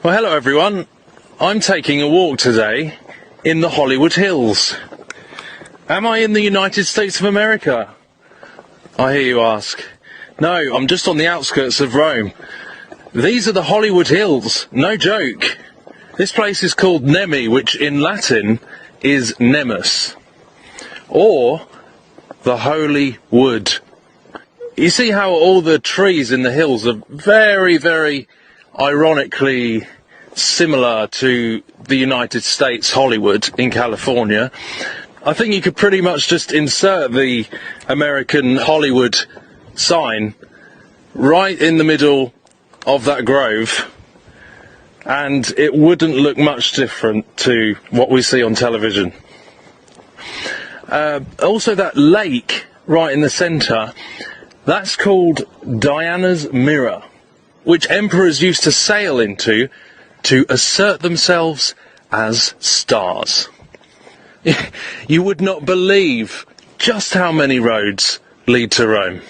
Well, hello everyone. I'm taking a walk today in the Hollywood Hills. Am I in the United States of America? I hear you ask. No, I'm just on the outskirts of Rome. These are the Hollywood Hills, no joke. This place is called Nemi, which in Latin is Nemus, or the Holy Wood. You see how all the trees in the hills are very, very ironically similar to the United States Hollywood in California. I think you could pretty much just insert the American Hollywood sign right in the middle of that grove, and it wouldn't look much different to what we see on television. Also, that lake right in the centre, that's called Diana's Mirror, which emperors used to sail into to assert themselves as stars. You would not believe just how many roads lead to Rome.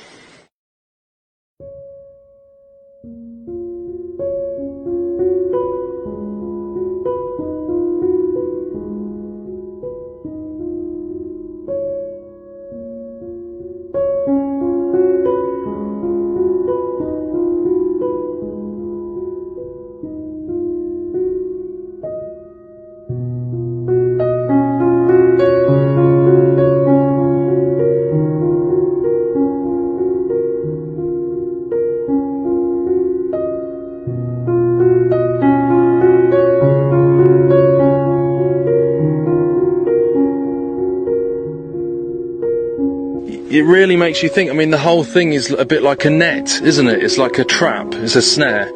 It really makes you think. I mean, the whole thing is a bit like a net, isn't it? It's like a trap, it's a snare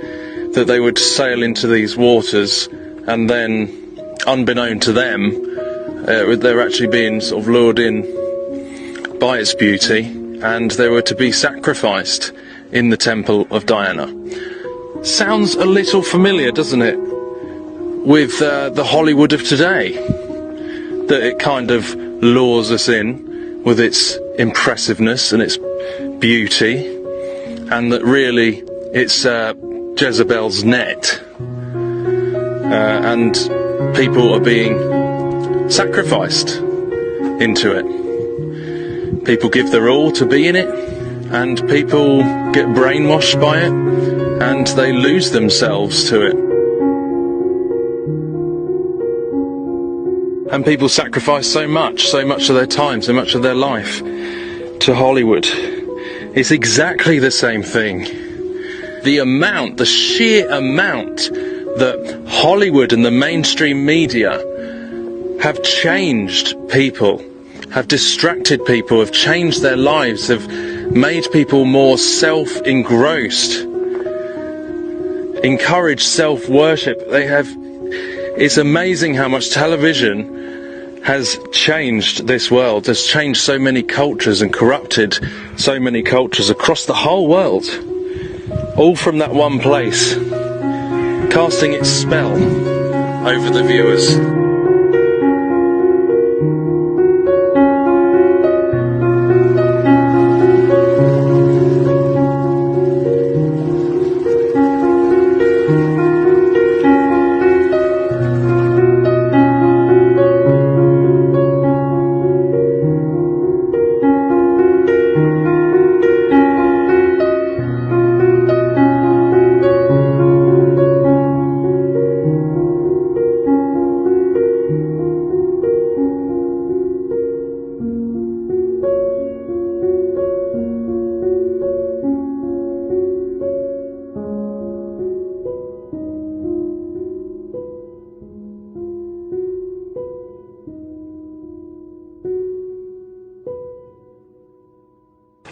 that they would sail into these waters, and then, unbeknown to them, they're actually being sort of lured in by its beauty, and they were to be sacrificed in the temple of Diana. Sounds a little familiar, doesn't it, with the Hollywood of today, that it kind of lures us in with its impressiveness and its beauty, and that really it's Jezebel's net, and people are being sacrificed into it. People give their all to be in it, and people get brainwashed by it, and they lose themselves to it. And people sacrifice so much of their time, so much of their life to Hollywood. It's exactly the same thing. The sheer amount that Hollywood and the mainstream media have changed people, have distracted people, have changed their lives, have made people more self-engrossed, encouraged self-worship. It's amazing how much television has changed this world, has changed so many cultures and corrupted so many cultures across the whole world, all from that one place, casting its spell over the viewers.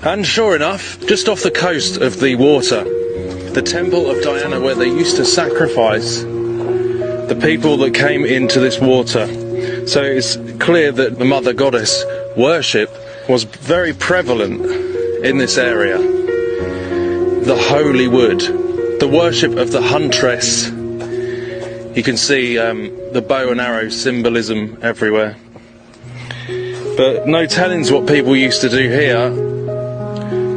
And sure enough, just off the coast of the water, the temple of Diana, where they used to sacrifice the people that came into this water. So it's clear that the mother goddess worship was very prevalent in this area. The Holy Wood, the worship of the huntress. You can see the bow and arrow symbolism everywhere. But no tellings what people used to do here.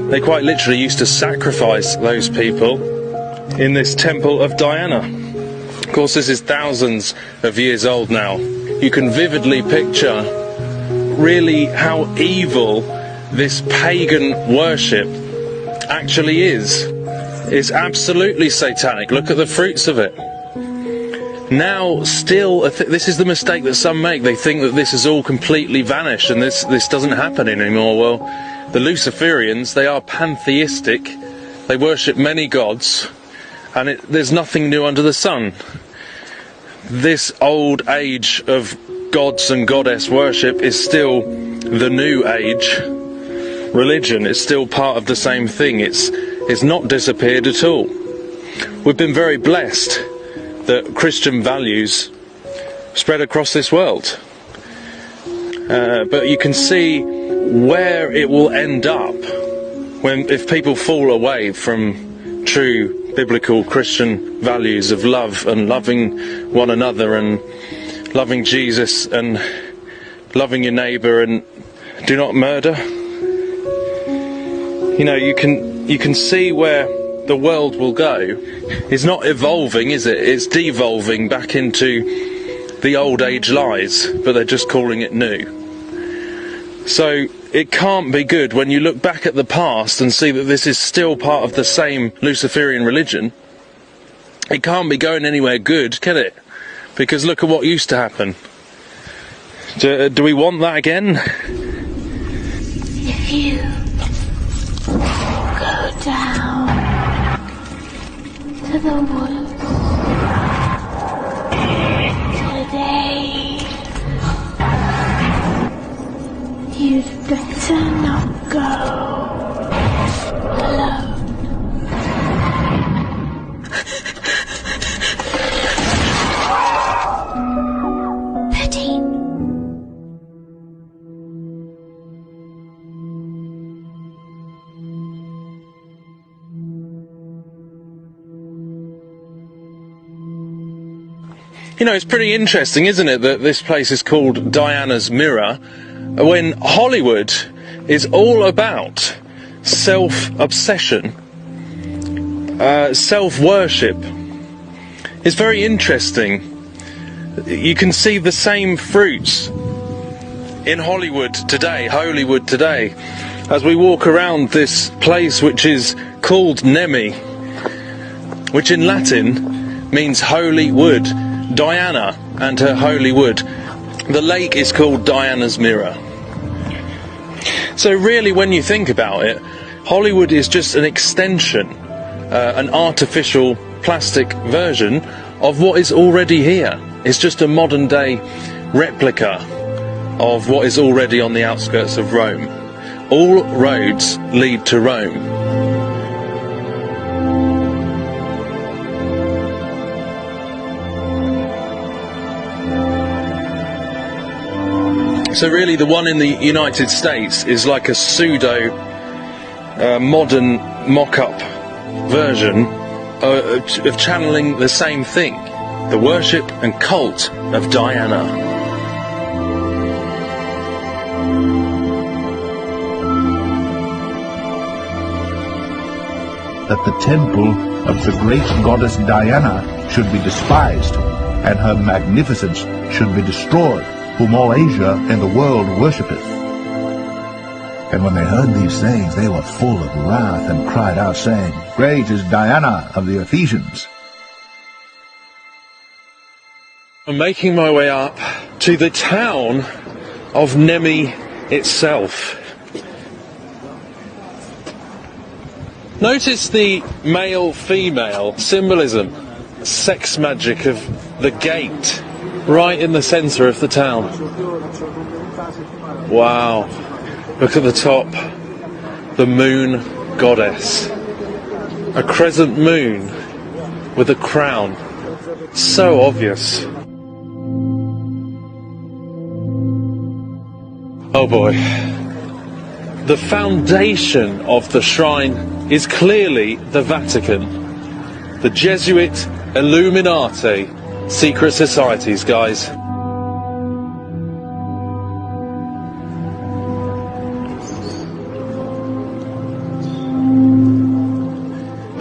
They quite literally used to sacrifice those people in this temple of Diana. course, this is thousands of years old now. You can vividly picture really how evil this pagan worship actually is. It's absolutely satanic. Look at the fruits of it. Now, still, this is the mistake that some make. They think that this has all completely vanished and this doesn't happen anymore. Well, the Luciferians, they are pantheistic. They worship many gods, and there's nothing new under the sun. This old age of gods and goddess worship is still the new age religion. It's still part of the same thing. It's not disappeared at all. We've been very blessed that Christian values spread across this world. But you can see where it will end up if people fall away from true biblical Christian values of love and loving one another and loving Jesus and loving your neighbour and do not murder. You know, you can see where the world will go. It's not evolving, is it? It's devolving back into the old age lies, but they're just calling it new. So it can't be good when you look back at the past and see that this is still part of the same Luciferian religion. It can't be going anywhere good, can it? Because look at what used to happen. Do we want that again? If you go down to the woods today, you'd better not go alone. You know, it's pretty interesting, isn't it, that this place is called Diana's Mirror, when Hollywood is all about self-obsession, self-worship. It's very interesting. You can see the same fruits in Hollywood today, as we walk around this place which is called Nemi, which in Latin means holy wood. Diana and her holy wood. The lake is called Diana's Mirror. So really, when you think about it, Hollywood is just an extension, an artificial plastic version of what is already here. It's just a modern day replica of what is already on the outskirts of Rome. All roads lead to Rome. So really the one in the United States is like a pseudo modern mock-up version of channeling the same thing, the worship and cult of Diana. That the temple of the great goddess Diana should be despised, and her magnificence should be destroyed, whom all Asia and the world worshippeth. And when they heard these things, they were full of wrath, and cried out, saying, Great is Diana of the Ephesians. I'm making my way up to the town of Nemi itself. Notice the male-female symbolism, sex magic of the gate, right in the centre of the town. Wow, look at the top, the moon goddess. A crescent moon with a crown, so obvious. Oh boy. The foundation of the shrine is clearly the Vatican, the Jesuit Illuminati secret societies, guys.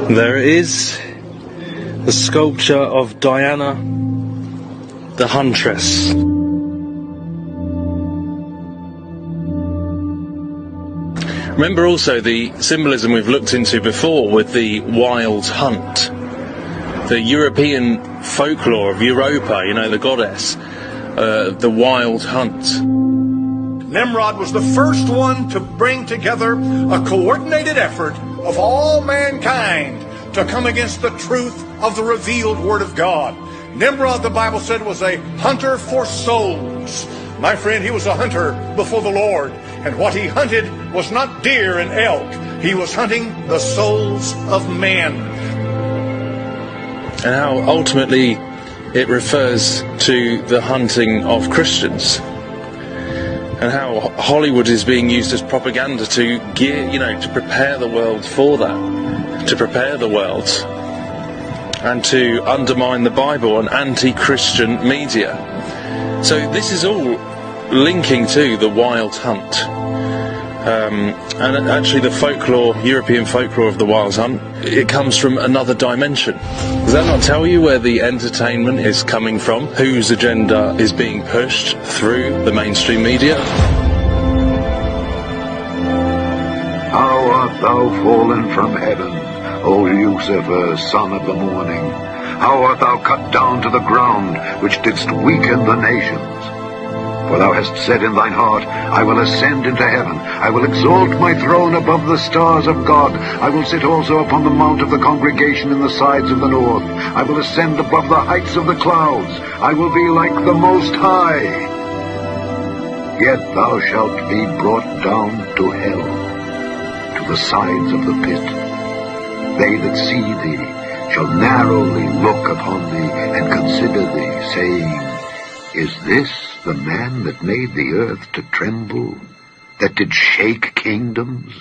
There it is, The sculpture of Diana, the huntress. Remember also the symbolism we've looked into before with the wild hunt. The European folklore of Europa, you know, the goddess, the wild hunt. Nimrod was the first one to bring together a coordinated effort of all mankind to come against the truth of the revealed Word of God. Nimrod, the Bible said, was a hunter for souls. My friend, he was a hunter before the Lord. And what he hunted was not deer and elk. He was hunting the souls of men. And how ultimately it refers to the hunting of Christians. And how Hollywood is being used as propaganda to to prepare the world for that. To prepare the world. And to undermine the Bible and anti-Christian media. So this is all linking to the wild hunt. And actually the folklore, European folklore of the wild hunt, it comes from another dimension. Does that not tell you where the entertainment is coming from? Whose agenda is being pushed through the mainstream media? How art thou fallen from heaven, O Lucifer, son of the morning? How art thou cut down to the ground, which didst weaken the nations? For thou hast said in thine heart, I will ascend into heaven. I will exalt my throne above the stars of God. I will sit also upon the mount of the congregation in the sides of the north. I will ascend above the heights of the clouds. I will be like the Most High. Yet thou shalt be brought down to hell, to the sides of the pit. They that see thee shall narrowly look upon thee and consider thee, saying, Is this the man that made the earth to tremble, that did shake kingdoms,